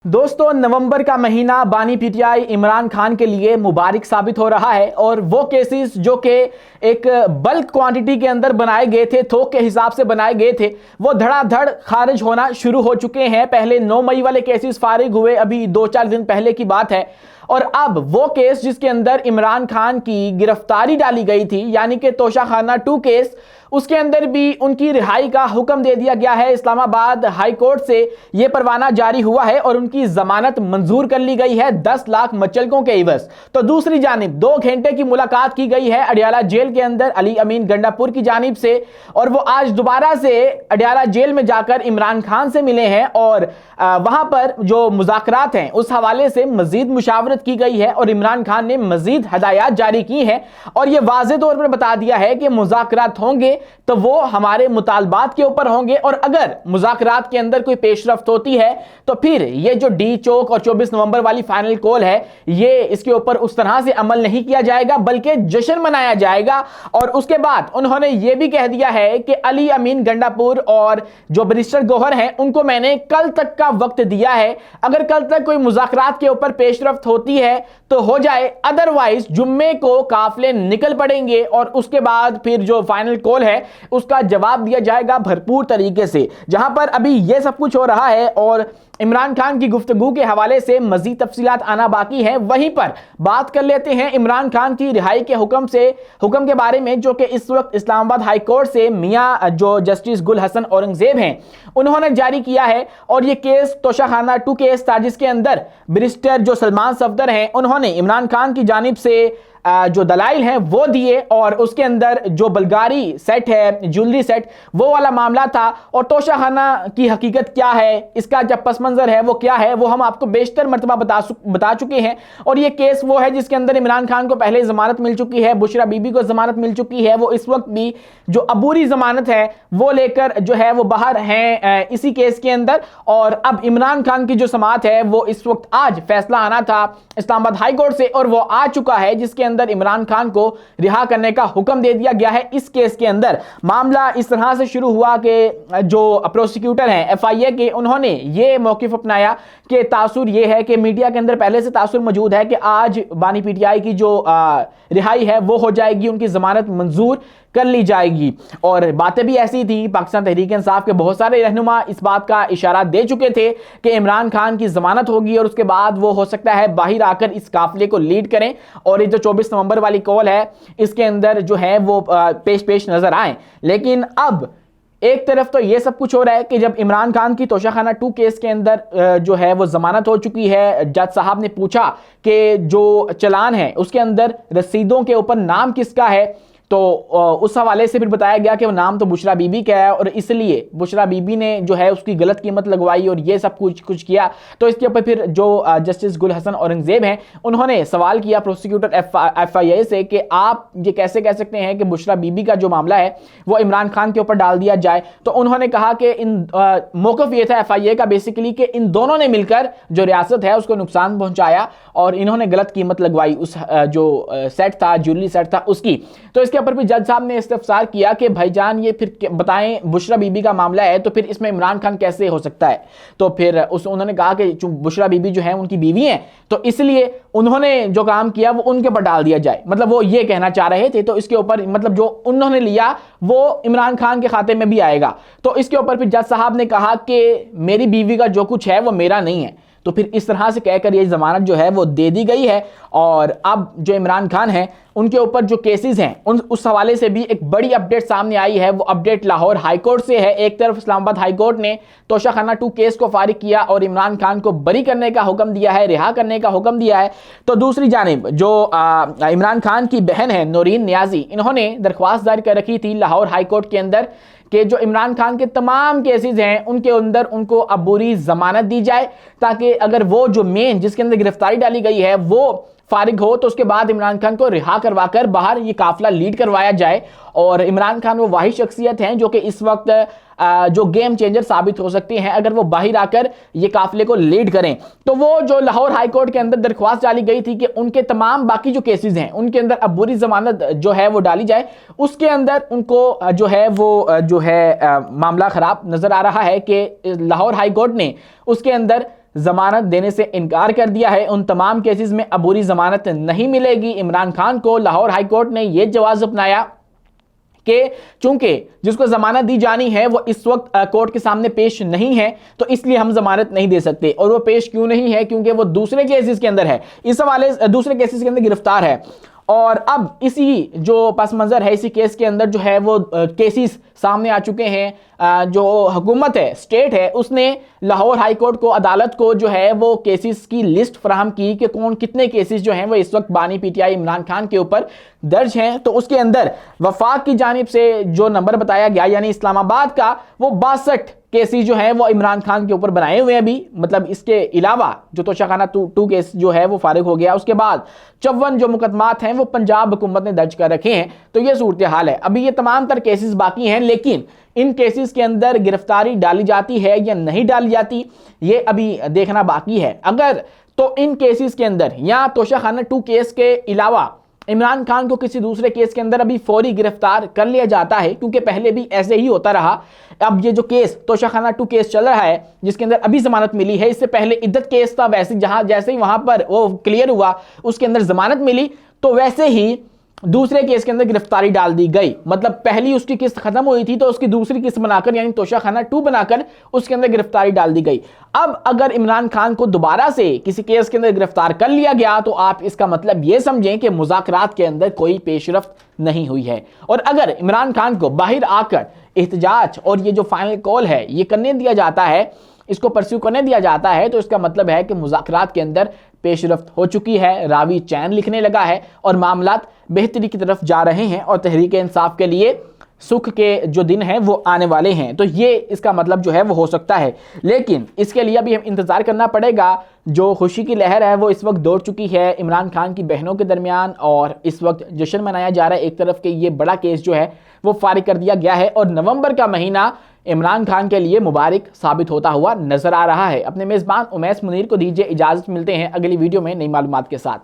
दोस्तों, नवंबर का महीना बानी पीटीआई इमरान खान के लिए मुबारक साबित हो रहा है और वो केसेस जो कि एक बल्क क्वांटिटी के अंदर बनाए गए थे, थोक के हिसाब से बनाए गए थे, वो धड़ाधड़ खारिज होना शुरू हो चुके हैं। पहले 9 मई वाले केसेस फारिग हुए, अभी 2-4 दिन पहले की बात है। और अब वो केस जिसके अंदर इमरान खान की गिरफ्तारी डाली गई थी, यानी कि तोशाखाना 2 केस, उसके अंदर भी उनकी रिहाई का हुक्म दे दिया गया है। इस्लामाबाद हाई कोर्ट से यह परवाना जारी हुआ है और उनकी जमानत मंजूर कर ली गई है 10 लाख मचलकों के इवज। तो दूसरी जानिब 2 घंटे की मुलाकात की गई है अडयाला जेल के अंदर अली अमीन गंडापुर की जानिब से, और वो आज दोबारा से अडयाला जेल में जाकर इमरान खान से मिले हैं और वहां पर जो मुज़ाकरात हैं उस हवाले से मजीद मुशावरत की गई है और इमरान खान ने मजीद हदायत जारी की हैं और यह वाज़े तौर पर बता दिया है कि मुज़ाकरात होंगे तो वो हमारे मुतालबात के ऊपर होंगे, और अगर मुज़ाकरात के अंदर कोई पेशरफ्त होती है तो फिर ये जो डी चौक और 24 नवंबर वाली फाइनल कॉल है, ये इसके ऊपर उस तरह से अमल नहीं किया जाएगा बल्कि जश्न मनाया जाएगा। और उसके बाद उन्होंने ये भी कह दिया है कि अली अमीन गंडापुर और जो बैरिस्टर गौहर हैं उनको मैंने कल तक का वक्त दिया है, अगर कल तक कोई मुज़ाकरात के ऊपर पेशरफ्त होती है तो हो जाए, अदरवाइज जुम्मे को काफिले निकल पड़ेंगे और उसके बाद फिर जो फाइनल कॉल है उसका जवाब दिया जाएगा भरपूर तरीके से। जहां पर अभी यह सब कुछ हो रहा है और इमरान खान की गुफ्तगू के हवाले से मजीद तफसीलात आना बाकी है, वहीं पर बात कर लेते हैं इमरान खान की रिहाई के हुक्म के बारे में, जो कि इस वक्त इस्लामाबाद हाई कोर्ट से मियां जो जस्टिस गुल हसन औरंगजेब हैं उन्होंने जारी किया है। और यह केस तोशाखाना 2 केस था जिसके अंदर बैरिस्टर जो सलमान सफदर हैं उन्होंने इमरान खान की जानिब से जो दलाइल हैं वो दिए, और उसके अंदर जो बल्गारी सेट है, ज्वेलरी सेट, वो वाला मामला था। और तोशाखाना की हकीकत क्या है, इसका जब पस मंजर है वो क्या है, वो हम आपको बेशतर मरतबा बता चुके हैं। और ये केस वो है जिसके अंदर इमरान खान को पहले जमानत मिल चुकी है, बुशरा बीबी को जमानत मिल चुकी है, वो इस वक्त भी जो अबूरी जमानत है वो लेकर जो है वो बाहर हैं इसी केस के अंदर। और अब इमरान खान की जो समाअत है वो इस वक्त आज फैसला आना था इस्लामाबाद हाई कोर्ट से, और वो आ चुका है जिसके अंदर इमरान खान को रिहा करने का हुक्म दे दिया गया है। इस केस के अंदर मामला इस तरह से शुरू हुआ कि जो प्रोसिक्यूटर हैं एफआईए के, उन्होंने ये मौकिफ अपनाया कि तासुर ये है कि मीडिया के अंदर पहले से तासुर मौजूद है कि आज बानी पीटीआई की जो रिहाई है वो हो जाएगी, उनकी जमानत मंजूर कर ली जाएगी। और बातें भी ऐसी थी, पाकिस्तान तहरीक इंसाफ के बहुत सारे रहनुमा इस बात का इशारा दे चुके थे कि इमरान खान की जमानत होगी और उसके बाद वो हो सकता है बाहर आकर इस काफिले को लीड करें और ये जो 24 नवंबर वाली कॉल है इसके अंदर जो है वो पेश नजर आए। लेकिन अब एक तरफ तो ये सब कुछ हो रहा है कि जब इमरान खान की तोशाखाना 2 केस के अंदर जो है वो जमानत हो चुकी है, जज साहब ने पूछा कि जो चलान है उसके अंदर रसीदों के ऊपर नाम किसका है, तो उस हवाले से फिर बताया गया कि वो नाम तो बुशरा बीबी का है और इसलिए बुशरा बीबी ने जो है उसकी गलत कीमत लगवाई और ये सब कुछ किया। तो इसके ऊपर फिर जो जस्टिस गुल हसन औरंगजेब हैं उन्होंने सवाल किया प्रोसिक्यूटर एफआईए से कि आप ये कैसे कह सकते हैं कि बुशरा बीबी का जो मामला है वो इमरान खान के ऊपर डाल दिया जाए। तो उन्होंने कहा कि इन मौक़िफ़ ये था एफआईए का बेसिकली कि इन दोनों ने मिलकर जो रियासत है उसको नुकसान पहुंचाया और इन्होंने गलत कीमत लगवाई उस जो सेट था, ज्वेलरी सेट था उसकी। तो इसके पर भी जज साहब ने इस्तफसार किया कि भाईजान ये फिर बताएं बुशरा बीबी का मामला है तो फिर इसमें इमरान खान कैसे हो सकता है। तो फिर उन्होंने कहा कि बुशरा बीबी जो है उनकी बीवी हैं तो इसलिए उन्होंने जो काम किया वो उनके ऊपर डाल दिया जाए, मतलब वो ये कहना चाह रहे थे। तो इसके ऊपर मतलब जो उन्होंने लिया वो इमरान खान के खाते में भी आएगा। तो इसके ऊपर फिर जज साहब ने कहा कि मेरी बीवी का जो कुछ है वो मेरा नहीं है। तो फिर इस तरह से कहकर ये जमानत जो है वो दे दी गई है। और अब जो इमरान खान हैं उनके ऊपर जो केसेस हैं उस हवाले से भी एक बड़ी अपडेट सामने आई है। वो अपडेट लाहौर हाई कोर्ट से है। एक तरफ इस्लामाबाद हाई कोर्ट ने तोशाखाना 2 केस को फारिग किया और इमरान खान को बरी करने का हुक्म दिया है, रिहा करने का हुक्म दिया है। तो दूसरी जानिब जो इमरान खान की बहन है नौरीन नियाजी, इन्होंने दरख्वास्त दायर कर रखी थी लाहौर हाई कोर्ट के अंदर कि जो इमरान खान के तमाम केसेस हैं उनके अंदर उनको अबूरी जमानत दी जाए, ताकि अगर वो जो मेन जिसके अंदर गिरफ्तारी डाली गई है वो फारिग हो तो उसके बाद इमरान खान को रिहा करवाकर बाहर ये काफिला लीड करवाया जाए। और इमरान खान वो वाही शख्सियत हैं जो कि इस वक्त जो गेम चेंजर साबित हो सकती हैं अगर वो बाहर आकर ये काफिले को लीड करें। तो वो जो लाहौर हाई कोर्ट के अंदर दरख्वास्त डाली गई थी कि उनके तमाम बाकी जो केसेस हैं उनके अंदर अब बुरी जमानत जो है वो डाली जाए, उसके अंदर उनको जो है वो मामला खराब नजर आ रहा है कि लाहौर हाई कोर्ट ने उसके अंदर जमानत देने से इनकार कर दिया है। उन तमाम केसेस में अबूरी जमानत नहीं मिलेगी। इमरान खान को लाहौर हाई कोर्ट ने यह जवाब अपनाया कि चूंकि जिसको जमानत दी जानी है वो इस वक्त कोर्ट के सामने पेश नहीं है, तो इसलिए हम जमानत नहीं दे सकते। और वो पेश क्यों नहीं है? क्योंकि वो दूसरे केसेस के अंदर है, इस हवाले दूसरे केसेस के अंदर गिरफ्तार है। और अब इसी जो पस मंजर है, इसी केस के अंदर जो है वो केसेस सामने आ चुके हैं। जो हुकूमत है, स्टेट है, उसने लाहौर हाई कोर्ट को, अदालत को जो है वो केसेस की लिस्ट फराहम की कि कौन कितने केसेस जो हैं वो इस वक्त बानी पीटीआई इमरान खान के ऊपर दर्ज हैं। तो उसके अंदर वफाक की जानिब से जो नंबर बताया गया, यानी इस्लामाबाद का, वो 62 केसेस जो है वो इमरान खान के ऊपर बनाए हुए हैं अभी। मतलब इसके अलावा जो तोशाखाना 2 केस जो है वो फारिग हो गया। उसके बाद 54 जो मुकदमात हैं वो पंजाब हुकूमत ने दर्ज कर रखे हैं। तो ये सूरत हाल है। अभी ये तमाम तर केसेस बाकी हैं, लेकिन इन केसेस के अंदर गिरफ्तारी डाली जाती है या नहीं डाली जाती, ये अभी देखना बाकी है। अगर तो इन केसेस के अंदर या तोशाखाना 2 केस के अलावा इमरान खान को किसी दूसरे केस के अंदर अभी फौरी गिरफ्तार कर लिया जाता है, क्योंकि पहले भी ऐसे ही होता रहा। अब ये जो केस तोशाखाना 2 केस चल रहा है जिसके अंदर अभी जमानत मिली है, इससे पहले इद्दत केस था, वैसे जहां जैसे ही वहां पर वो क्लियर हुआ उसके अंदर जमानत मिली, तो वैसे ही दूसरे केस के अंदर गिरफ्तारी डाल दी गई। मतलब पहली उसकी किस्त खत्म हुई थी तो उसकी दूसरी किस्त बनाकर यानी तोशाखाना 2 बनाकर उसके अंदर गिरफ्तारी डाल दी गई। अब अगर इमरान खान को दोबारा से किसी केस के अंदर गिरफ्तार कर लिया गया तो आप इसका मतलब यह समझें कि मुज़ाकरात के अंदर कोई पेशरफ्त नहीं हुई है। और अगर इमरान खान को बाहर आकर एहतजाज और ये जो फाइनल कॉल है ये करने दिया जाता है, इसको परस्यू करने दिया जाता है, तो इसका मतलब है कि मुज़ाकरात के अंदर पेशरफ्त हो चुकी है, रावी चैन लिखने लगा है और मामलात बेहतरी की तरफ जा रहे हैं और तहरीक इंसाफ के लिए सुख के जो दिन हैं वो आने वाले हैं। तो ये इसका मतलब जो है वो हो सकता है, लेकिन इसके लिए अभी हम इंतज़ार करना पड़ेगा। जो खुशी की लहर है वो इस वक्त दौड़ चुकी है इमरान खान की बहनों के दरमियान और इस वक्त जश्न मनाया जा रहा है एक तरफ के ये बड़ा केस जो है वो फारिग कर दिया गया है और नवंबर का महीना इमरान खान के लिए मुबारक साबित होता हुआ नजर आ रहा है। अपने मेज़बान उमैस मुनीर को दीजिए इजाज़त, मिलते हैं अगली वीडियो में नई मालूमात के साथ।